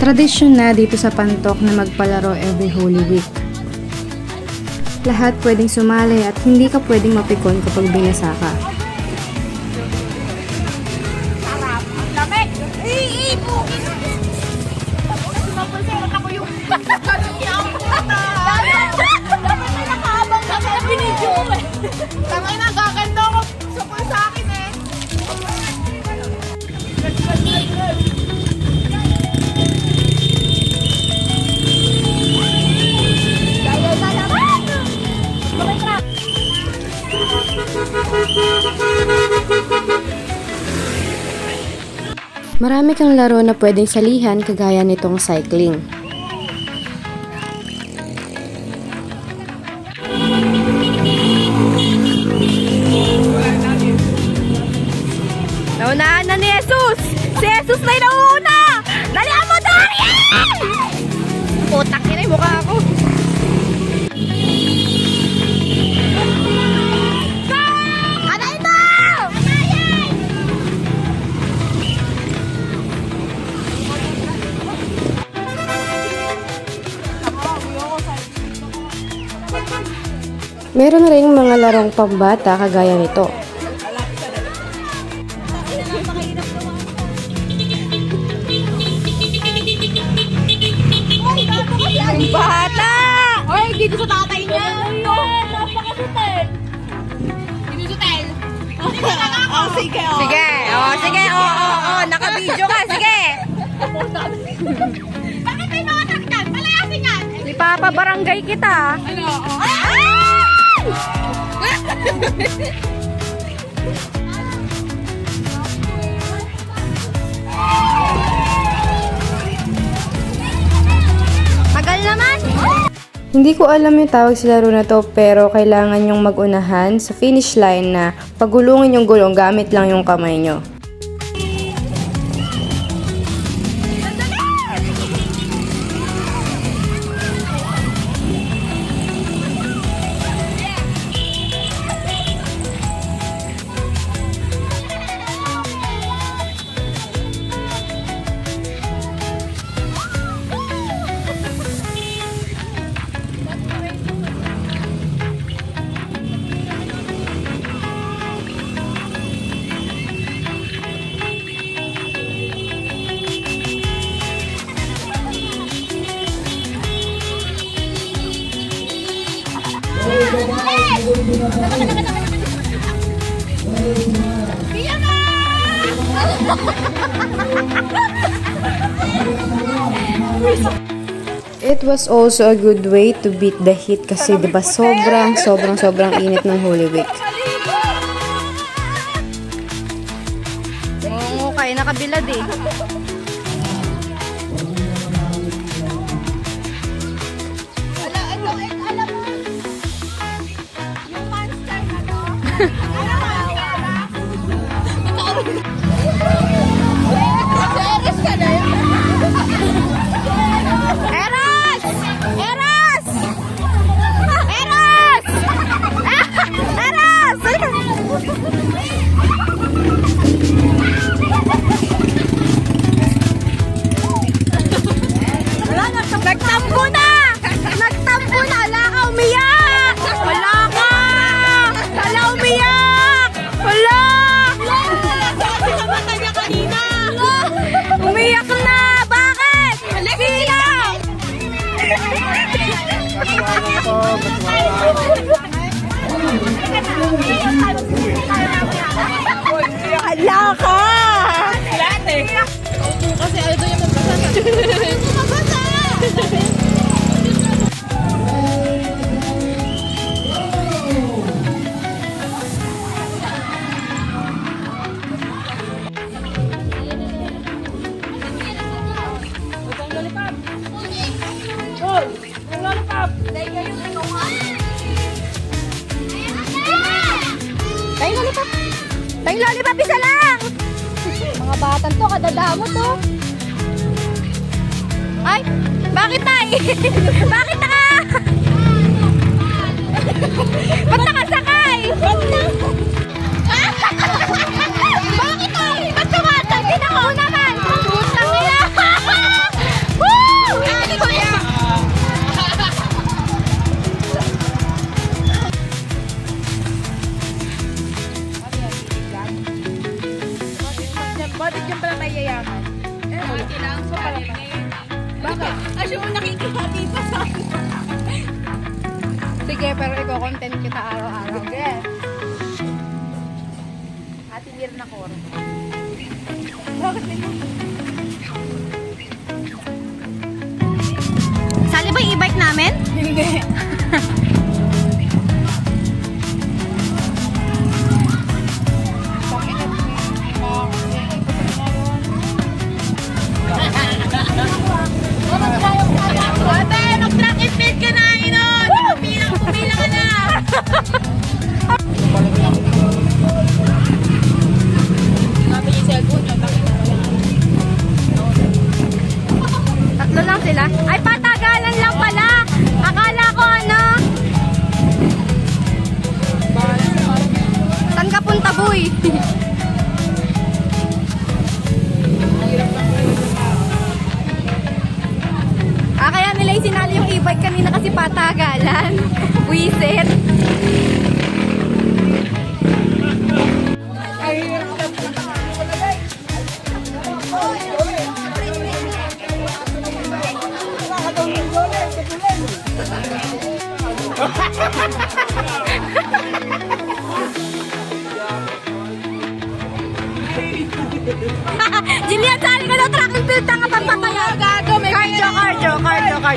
Tradisyon na dito sa Pantok na magpalaro every Holy Week. Lahat pwedeng sumali at hindi ka pwedeng mapikon kapag binasa ka. Tangay na, gaganda ko. Supol sa akin eh. Gaya na naman! Marami kang laro na pwedeng salihan kagaya nitong cycling. Naunahan na ni Jesus! Si Jesus na yung nauuna! Dalihan mo, Darian! Putak yun yung mukha ako. Anay mo! Meron ring mga larong pambata kagaya nito. Yung bata! Hoy, dito sa tatay niya! Napakasutel! Dito sa tel! Oh, sige, oh. Sige, oh, sige, oh, nakabidyo ka, sige! Bakit may mga saktan? Palayasin yan! Ipapabarangay kita! Ano, oh? Tagal naman! Hindi ko alam yung tawag sa laro na to pero kailangan yung mag-unahan sa finish line na pagulungin yung gulong gamit lang yung kamay nyo. It was also a good way to beat the heat kasi diba sobrang init ng Holy Week. Oo, kaya nakabilad eh. Alam mo, yung monster na to, Eros ka na yun. Eros! Eros! Eros! Eros! Nagtampo na! Nagtampo na! Wala ka umiyak! Wala ka! Wala umiyak! Wala! Sabi sa mata niya kanina! Umiyak na! Bakit? Sino? Wala ka! Kasi ano yung mabasa? Tayong lollipop isa lang! Mga batang to, kadadamo to. Ay! Bakit tay? Bakit ka? Ba't nakasakay? Bakit tay? Ba't tumatag? Tinakaw naman! Putang ina! Bakit? Asyo mo nakikihati pa sa akin. Sige, pero i-content kita araw-araw. Okay. Ate Mir na koro. Bakit nito? Sali ba yung e-bike namin? Hindi. Ate, mag-track and field ka na, Inon! Pumila ka na! Sabi yung cellphone niya, tatlo lang sila. Ay, patagalan lang pala! Akala ko ano? Saan ka punta, boy? Kaya nila sinali yung e-bike kanina kasi patagalan. Wisit. Jillian, sali ka na track and field ka nga pampapaya. Gago, may cardio.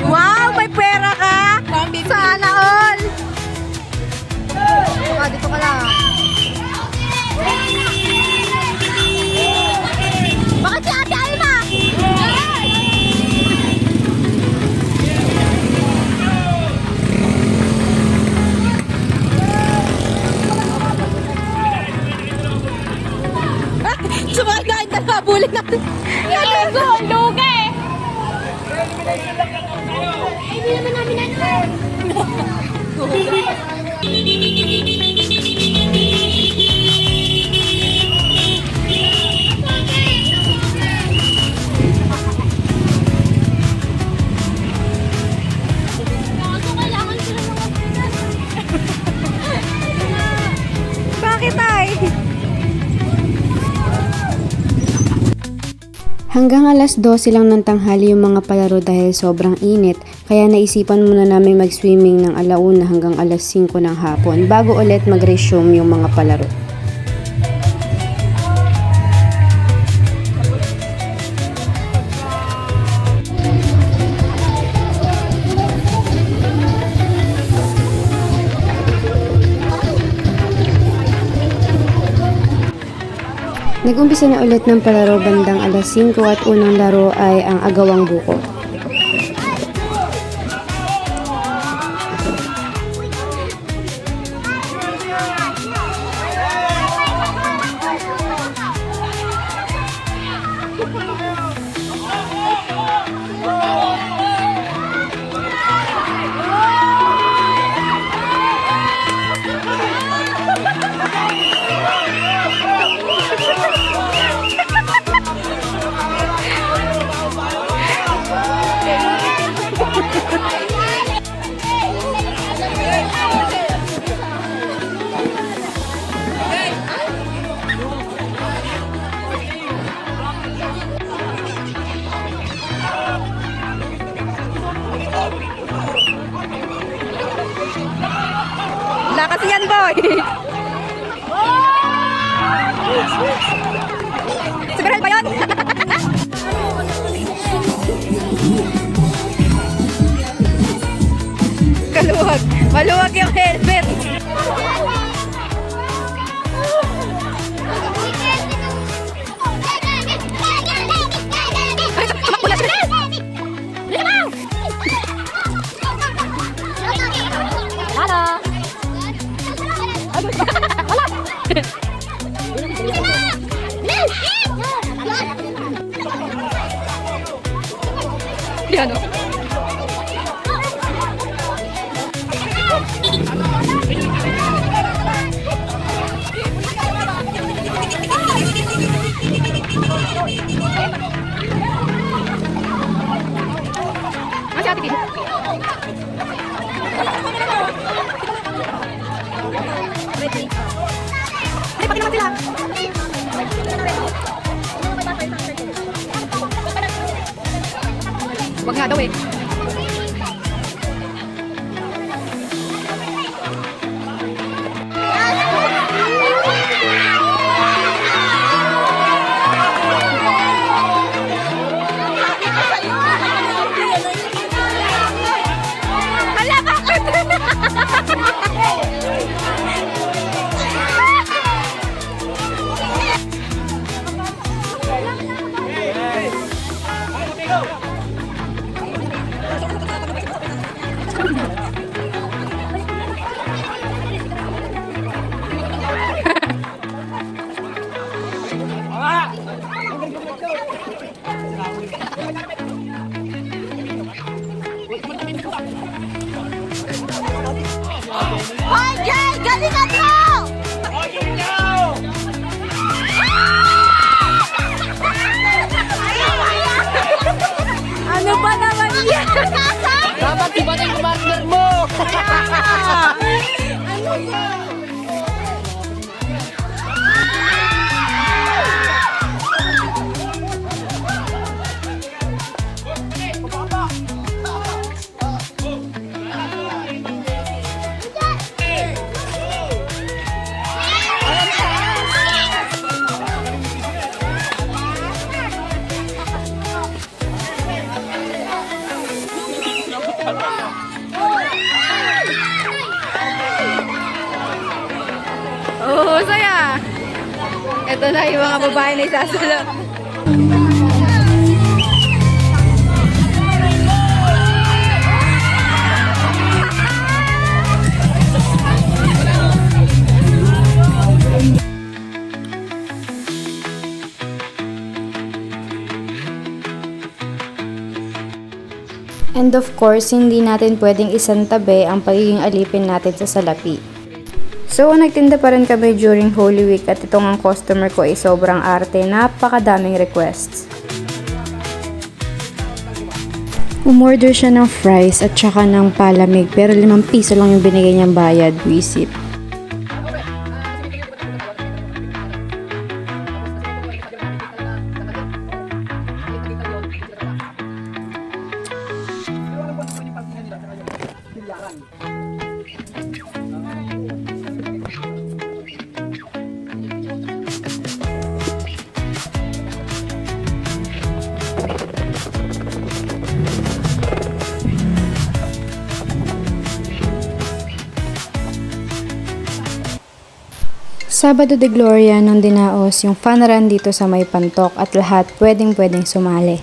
Wow, may pera ka. Sana all. Dito ka lang. Bakit si Ate Alma? Sumagain na habulin natin. Lugi! Hindi naman namin Bakit ay? Hanggang alas 12 lang ng tanghali yung mga palaro dahil sobrang init, kaya naisipan muna namin mag-swimming ng 1:00 hanggang alas 5 ng hapon bago ulit mag-resume yung mga palaro. Nag-umpisa na ulit ng palaro bandang alas 5 at unang laro ay ang agawang buko. Lakas yan, boy! Sigurado ba yun? Kaluwag. Maluwag yung helmet. Yan o. Masih hati din. Ready. Ay, pati naman sila. Wag nga daw eh. Hala, bakit? Hoy, Jay! Galingan mo! Ano ba naman yan? Dapat iba na yung partner mo! Ano ba? Oo, saya. Ito na yung mga babae na isasalap. And of course, hindi natin pwedeng isantabi ang pagiging alipin natin sa salapi. So, nagtinda pa rin kami during Holy Week at itong ang customer ko ay sobrang arte, napakadaming requests. Umorder siya ng fries at saka ng palamig pero 5 piso lang yung binigay niyang bayad, visit. Sabado de Gloria nung dinaos yung fun run dito sa may Pantok at lahat pwedeng sumali.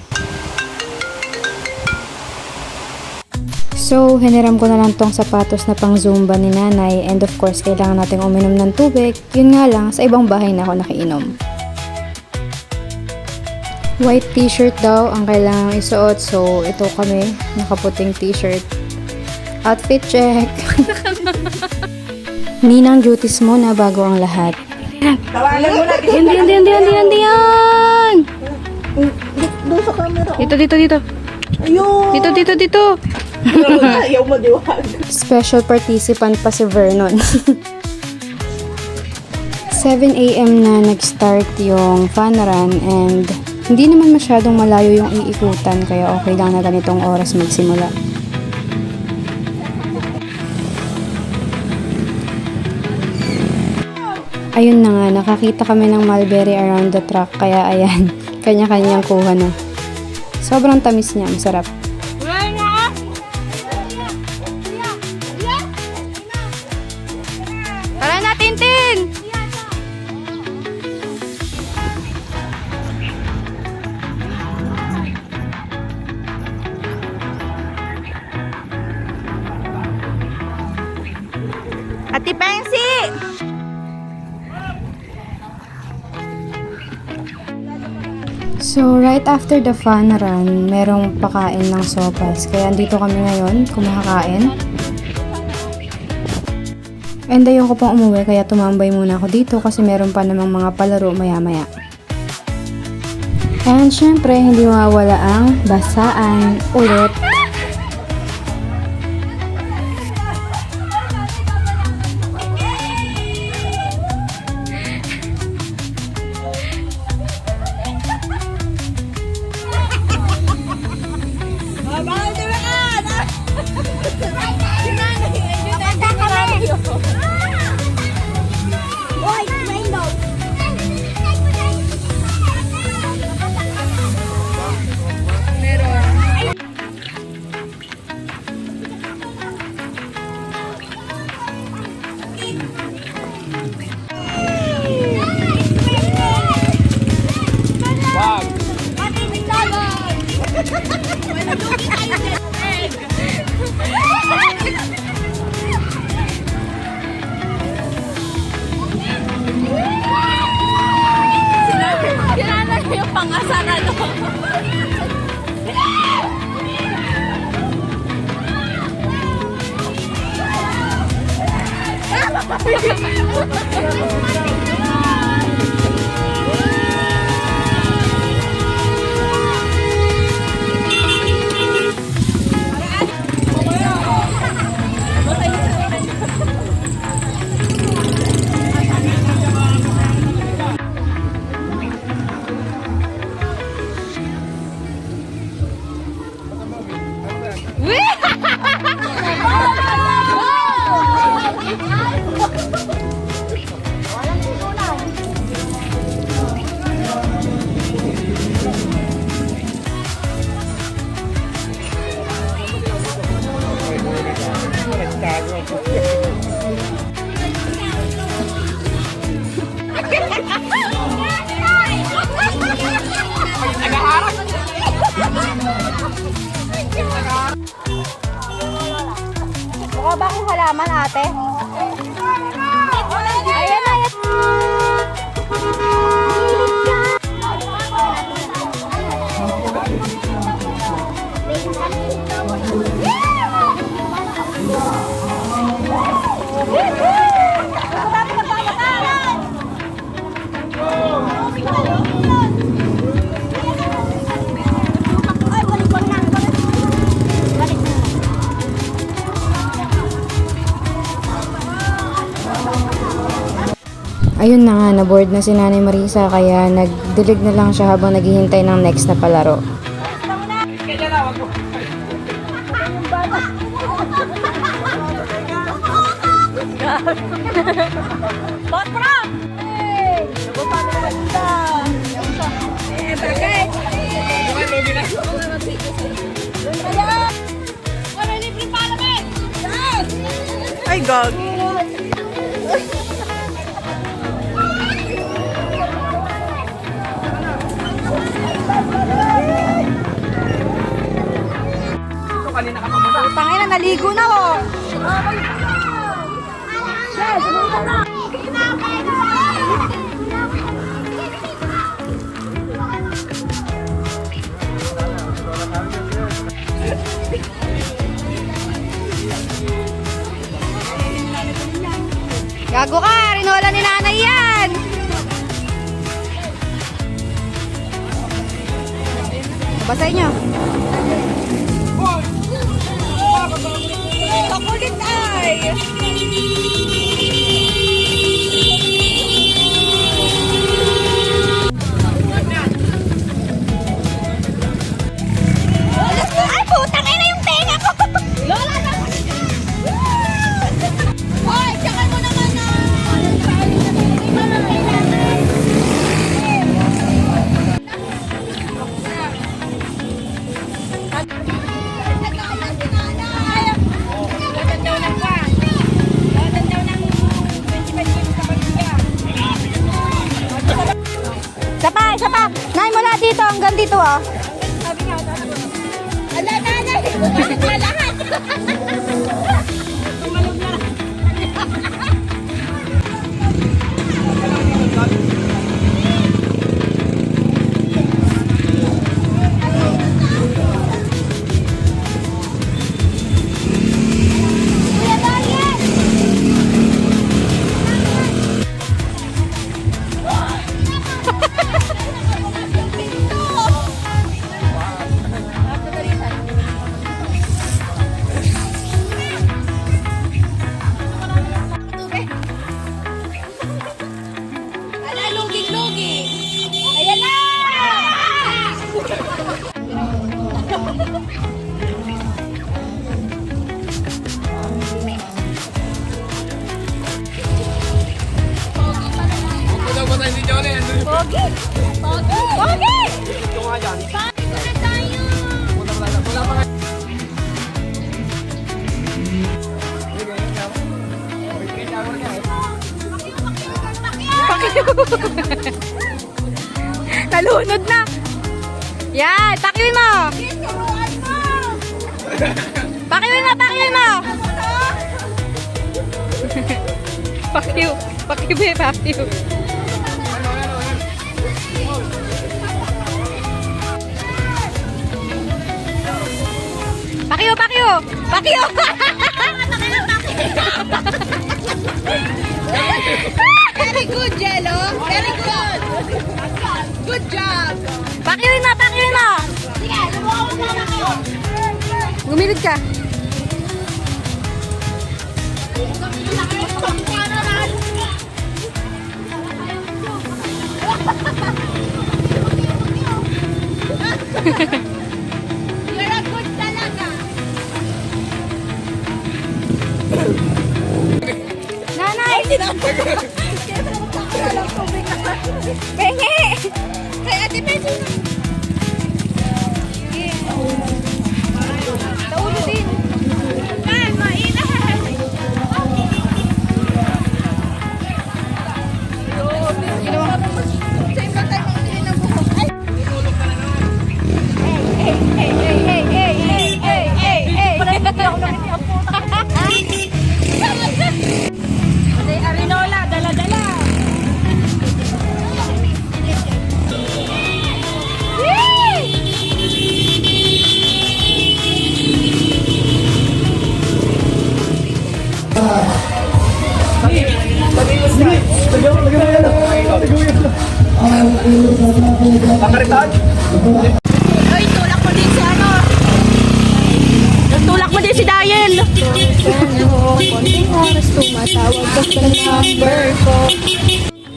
So, hiniram ko na lang tong sapatos na pang Zumba ni nanay and of course kailangan nating uminom ng tubig. Yun nga lang, sa ibang bahay na ako nakiinom. White t-shirt daw ang kailangang isuot so ito kami, nakaputing t-shirt. Outfit check! Ninang duties mo na bago ang lahat. Hindi yan! Doon sa camera. Dito. Ayun! Dito. Ayaw mo diwag. Special participant pa si Vernon. 7 AM na nag-start yung fun run and hindi naman masyadong malayo yung iikutan kaya okay lang na ganitong oras magsimula. Ayun na nga, nakakita kami ng mulberry around the truck kaya ayan, kanya-kanyang kuha na. Sobrang tamis niya, masarap. Tara na, Tintin! Ate Pensi! So, right after the fun run, merong pakain ng sopas. Kaya andito kami ngayon, kumakain. And ayoko pang umuwi, kaya tumambay muna ako dito kasi meron pa namang mga palaro maya-maya. And syempre, hindi mawawala ang basaan ulit. Mukha ba akong halaman, ate? Ayan na, ayan. Ayun na nga, na-board na si Nanay Marisa kaya nagdilig na lang siya habang naghihintay ng next na palaro. Bot prom! Hey! Paano naman ito? Eh, bakit? Ayan! Wala libre palamin! Yes! Ay, gag. Tangin na, naligo na oh! Gago ka, rinola ni nanay yan. Basahin nyo. Kakulit ay! Ay, putang ina yung tenga ko! Lola na! Hoy, tsakan mo naman na! Isa pa. Nay, mula dito hanggang dito ah. Ala, nanay! Bumalik na lahat! Kuya Darian! Ala, luging-lugi! Ayan na! Pogi! Pogi! Pogi! Bakit na tayo? Nalunod na. Yan, pakiwin mo. Turuan mo! Pakiwin mo, pakiwin mo. Pakiw. Pakiw, be, pakiw. Pakiw, pakiw. Pakiw. Very good, Jello! Very good! Good job! Pakiwin mo, pakiwin mo. Sige, lumuha mo na kayo! Gumilid ka. You're a good talaga! Nanay. Pengi. Kay Ate Peso na! Sa ulo din. Yan, mainat! Ginawang Ay, tulak mo din si ano. Tulak mo din si Dayel.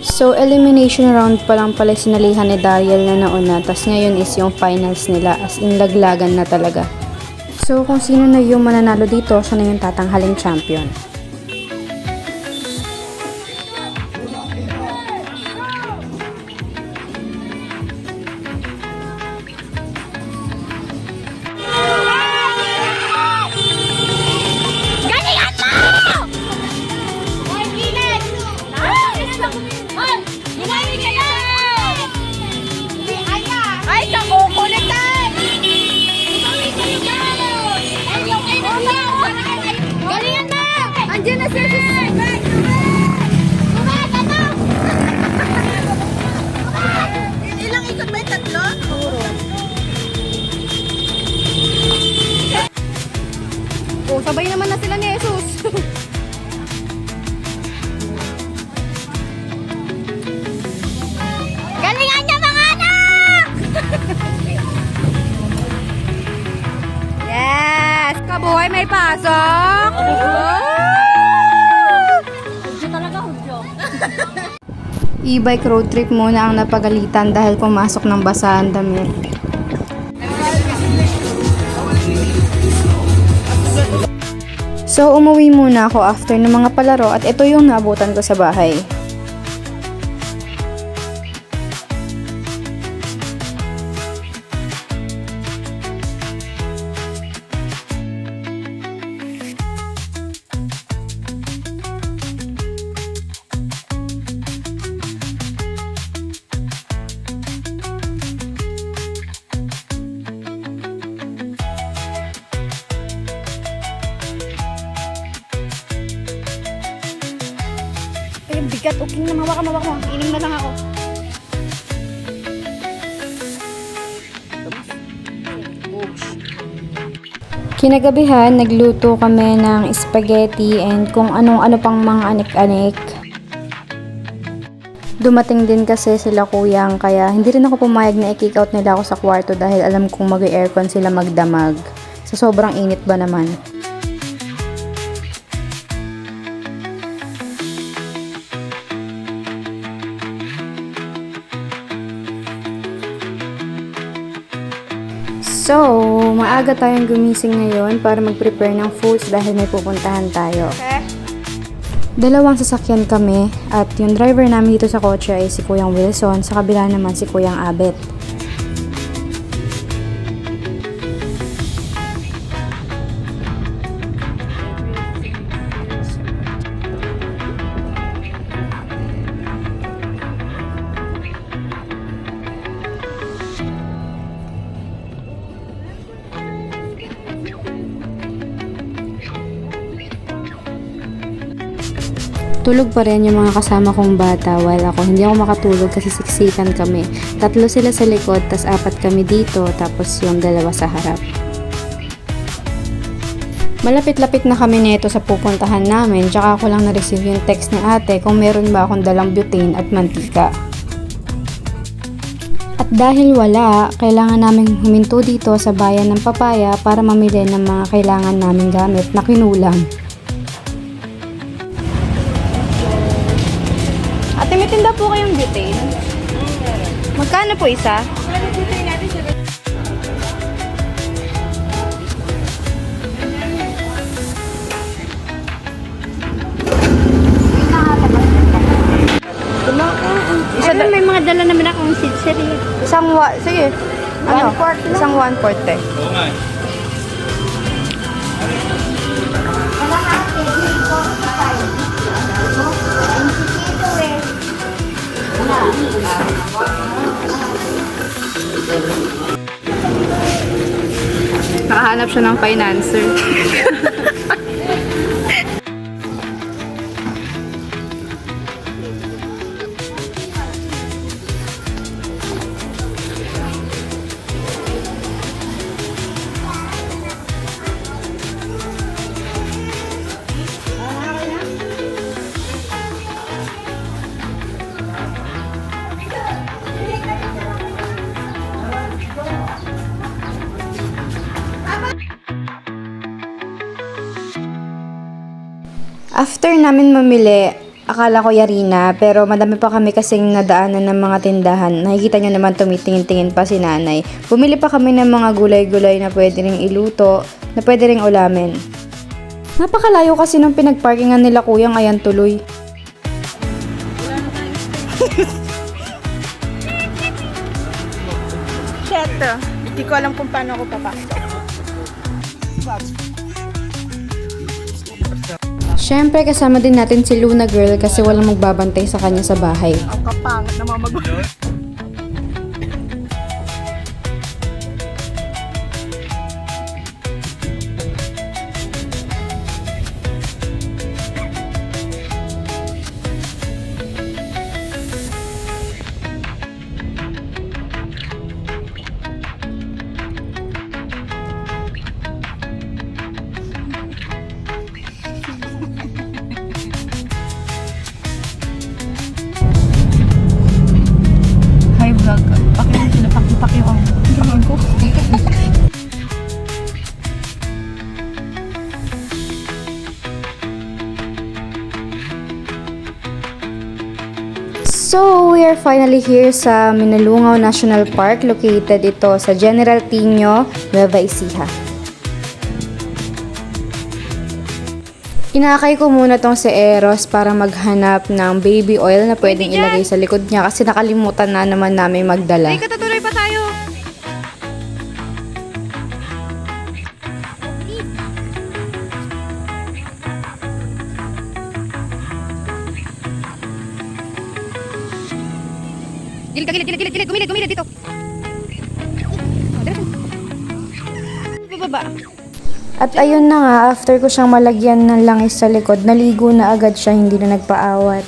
So, elimination round pa lang pala sinalihan ni Dariel na nauna, tas ngayon is yung finals nila, as in laglagan na talaga. So, kung sino na yung mananalo dito, siya na yung tatanghaling champion. Galingan mo! Ay, Gilen! Ay, gumali kayo! Ay, kakukulitan! Galingan mo! Andiyan na si Ilang ikot ba yung tatlo? Oh, sabay naman na sila ni Jesus. Galingan niya mga anak! Yes! Kabuhay may pasok! E-bike road trip muna ang napagalitan dahil pumasok ng basa ang damit. So, umuwi muna ako after ng mga palaro at ito yung naabutan ko sa bahay. Ay, bigat. Okay na, mawak mo. Ining na lang ako. Kinagabihan, nagluto kami ng spaghetti and kung anong-ano pang mga anik-anik. Dumating din kasi sila kuyang kaya hindi rin ako pumayag na i-kick out nila ako sa kwarto dahil alam kong mag-aircon sila magdamag. Sa sobrang init ba naman. So, maaga tayong gumising ngayon para mag-prepare ng foods dahil may pupuntahan tayo. Dalawang sasakyan kami at yung driver namin dito sa kotse ay si Kuyang Wilson, sa kabila naman si Kuyang Abet. Tulog pa rin yung mga kasama kong bata while ako hindi ako makatulog kasi siksikan kami. 3 sila sa likod, tas 4 kami dito, tapos yung 2 sa harap. Malapit-lapit na kami nito sa pupuntahan namin, tsaka ako lang na-receive yung text ni ate kung meron ba akong dalang butane at mantika. At dahil wala, kailangan namin huminto dito sa bayan ng Papaya para mamili ng mga kailangan naming gamit na kinulang. Ate, may tinda po kayong butane? Magkano po isa? Ayun, may mga dala naman akong sidseri. Sige. Ano? Isang 1/4 eh. Nakahanap siya ng financer. After namin mamili, akala ko yari na, pero madami pa kami kasing nadaanan ng mga tindahan. Nakikita nyo naman tumitingin-tingin pa si nanay. Bumili pa kami ng mga gulay-gulay na pwede ring iluto, na pwede ring ulamin. Napakalayo kasi nung pinagparkingan nila kuyang, ayan tuloy. Shit. Hindi ko alam kung paano ako papasok. Siyempre, kasama din natin si Luna Girl kasi walang magbabantay sa kanya sa bahay. Ang kapangit na mga Hi vlog. Bakit sila pakipak yung gawin ko? So, we are finally here sa Minalungaw National Park. Located ito sa General Tino, Nueva Ecija. Inakay ko muna tong si Eros para maghanap ng baby oil na pwedeng ilagay sa likod niya kasi nakalimutan na naman namin magdala. Ay, katatuloy pa tayo. Gilid, gumilid dito. Bababa. At ayun na nga, after ko siyang malagyan ng langis sa likod, naligo na agad siya, hindi na nagpaawat.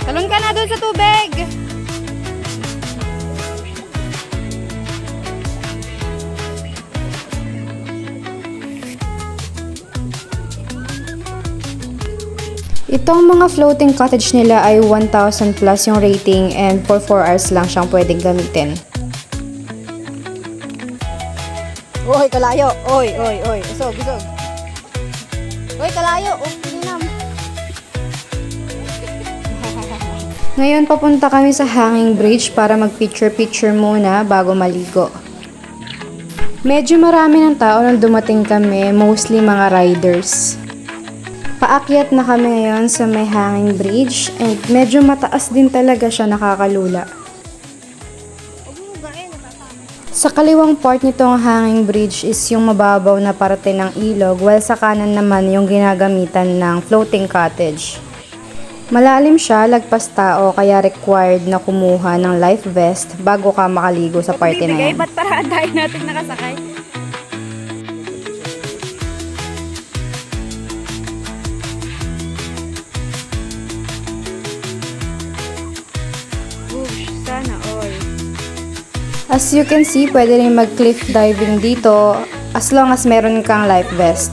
Talon ka na doon sa tubig. Itong mga floating cottage nila ay 1,000 plus yung rating and for 4 hours lang siyang pwedeng gamitin. Oy, kalayo. Oy. Usog. Oy, kalayo. Pinam. Ngayon papunta kami sa hanging bridge para mag-picture-picture muna bago maligo. Medyo marami ng tao nang dumating kami, mostly mga riders. Paakyat na kami ngayon sa may hanging bridge and medyo mataas din talaga siya, nakakalula. Sa kaliwang part nitong hanging bridge is yung mababaw na parte ng ilog, while sa kanan naman yung ginagamitan ng floating cottage. Malalim siya, lagpas tao, kaya required na kumuha ng life vest bago ka makaligo sa parte na yan. Ba't paraan tayo natin nakasakay? Sana all. As you can see, pwede rin mag-cliff diving dito as long as meron kang life vest.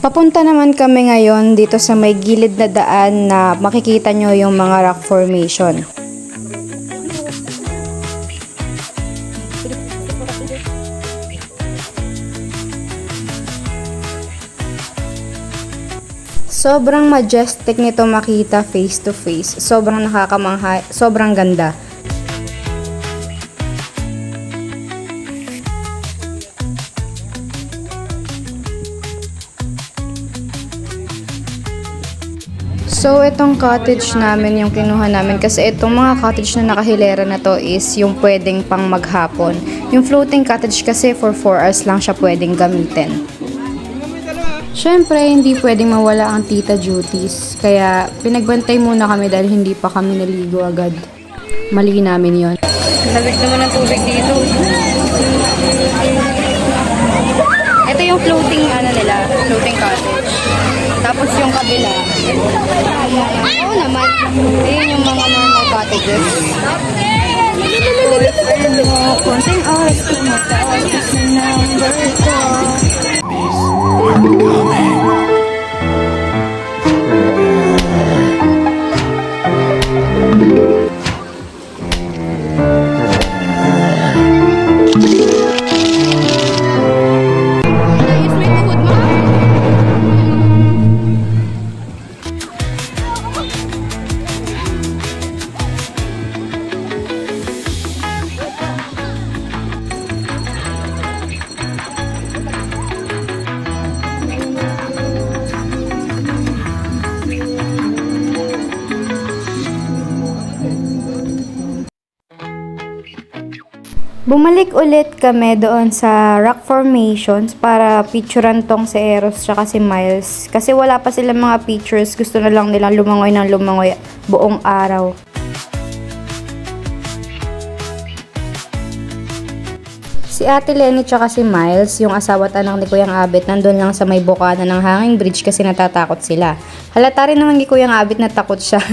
Papunta naman kami ngayon dito sa may gilid na daan na makikita nyo yung mga rock formation. Sobrang majestic nito makita face to face. Sobrang nakakamangha, sobrang ganda. So, itong cottage namin yung kinuha namin kasi itong mga cottage na nakahilera na to is yung pwedeng pang maghapon. Yung floating cottage kasi for 4 hours lang siya pwedeng gamitin. Syempre, hindi pwedeng mawala ang tita duties. Kaya, pinagbantay muna kami dahil hindi pa kami naligo agad. Mali namin yon. Lamig naman ang tubig dito. Ito yung floating floating cottage. Tapos yung kabila. Oo naman. Ayun yung mga normal cottages. Konting oras kung matapos na number ko. Bumalik ulit kami doon sa rock formations para picturean tong si Eros tsaka si Miles. Kasi wala pa silang mga pictures, gusto na lang nilang lumangoy ng lumangoy buong araw. Si Ate Lenny tsaka si Miles, yung asawa at anak ni Kuyang Abit, nandun lang sa may bukana ng hanging bridge kasi natatakot sila. Halata rin naman ni Kuyang Abit na takot siya.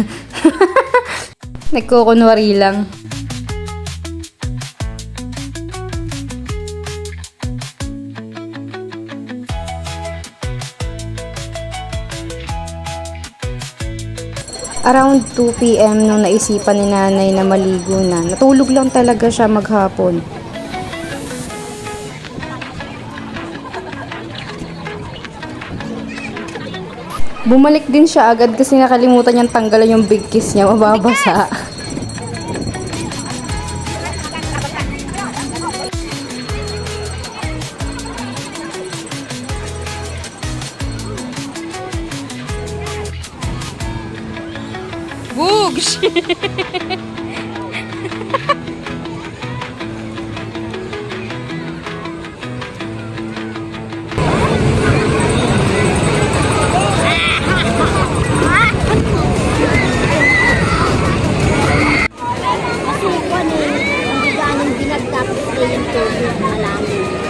Nagkukunwari lang. Around 2 PM nung naisipan ni nanay na maligo na. Natulog lang talaga siya maghapon. Bumalik din siya agad kasi nakalimutan niyang tanggalan yung big kiss niya, mababasa. Bugs!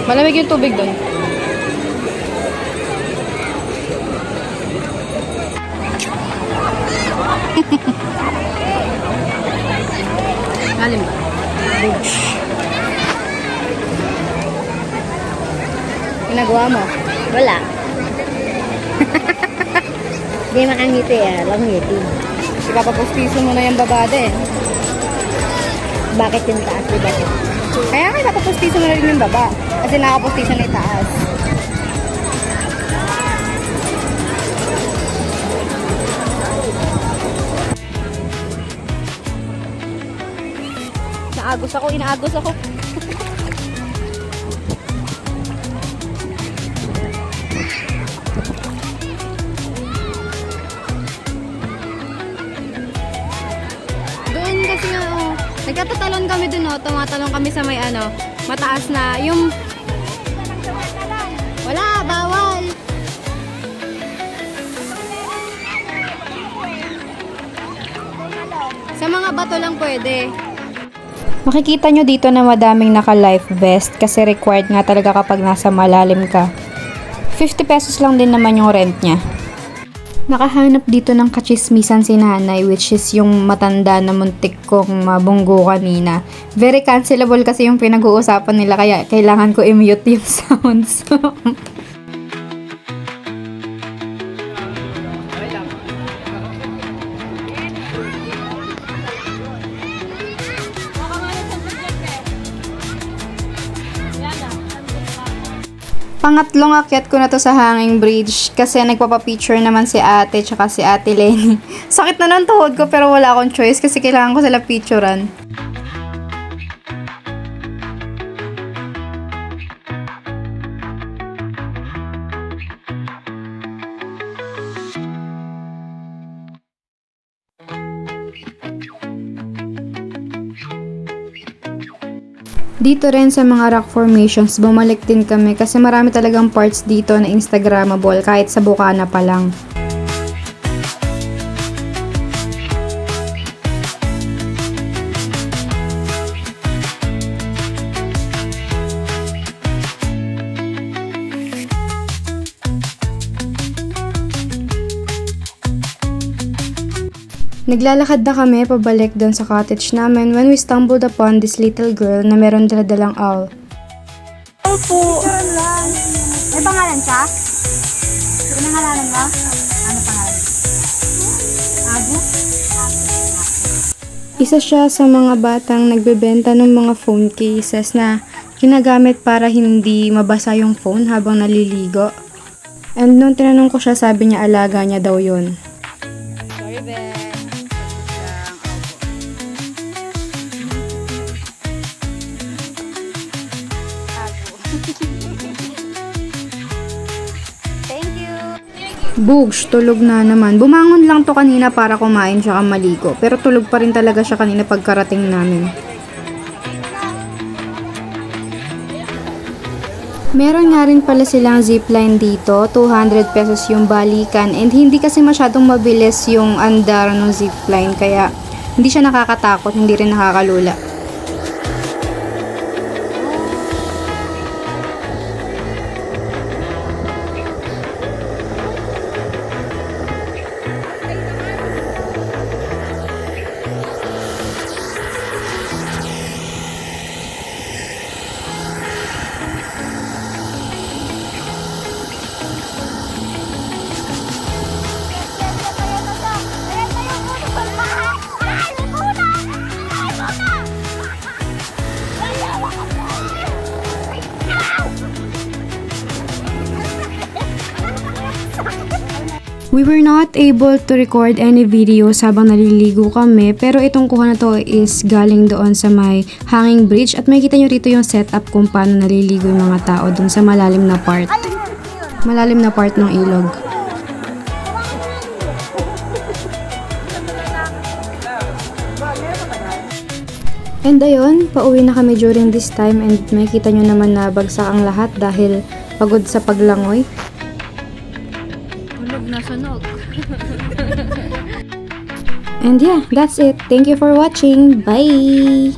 Malamig yung tubig doon. Lalim ba? Ginagawa mo? Wala. Hindi makangiti lang ngiti. Ipapapustiso mo na yung babada eh. Bakit yung taas diba? Kaya nga ipapapustiso mo na rin yung baba. Kasi nakapustiso na yung taas. Inaagos ako. Doon kasi nga, nagkatatalon kami dun, tumatalon kami sa may mataas na, yung... Wala, bawal! Sa mga bato lang pwede. Makikita nyo dito na madaming naka-life vest kasi required nga talaga kapag nasa malalim ka. 50 pesos lang din naman yung rent niya. Nakahanap dito ng kachismisan si nanay, which is yung matanda na muntik kong mabunggo kanina. Very cancelable kasi yung pinag-uusapan nila kaya kailangan ko i-mute yung sounds. Pangatlong akyat ko na to sa hanging bridge kasi nagpapapicture naman si ate tsaka si ate Lenny. Sakit na ng tuhod ko pero wala akong choice kasi kailangan ko sila picturean. Dito rin sa mga rock formations, bumalik din kami kasi marami talagang parts dito na Instagrammable kahit sa bukana pa lang. Naglalakad na kami pabalik doon sa cottage namin when we stumbled upon this little girl na meron daladalang owl. May pangalan siya? Ano pangalan mo? Ano pangalan? Agu? Isa siya sa mga batang nagbebenta ng mga phone cases na ginagamit para hindi mabasa yung phone habang naliligo. And nung tinanong ko siya, sabi niya alaga niya daw yun. Sorry, Ben. Thank you. Bugs, tulog na naman. Bumangon lang to kanina para kumain siya maligo. Pero tulog pa rin talaga siya kanina pagkarating namin. Meron nga rin pala silang zipline dito, 200 pesos yung balikan, and hindi kasi masyadong mabilis yung andar ng zipline, kaya hindi siya nakakatakot, hindi rin nakakalula. We were not able to record any videos habang naliligo kami, pero itong kuha na to is galing doon sa may hanging bridge, at makikita nyo rito yung setup kung paano naliligo yung mga tao doon sa malalim na part. Malalim na part ng ilog. And ayun, pauwi na kami during this time, and makikita nyo naman na bagsak ang lahat dahil pagod sa paglangoy. Nasunog. And yeah, that's it. Thank you for watching. Bye!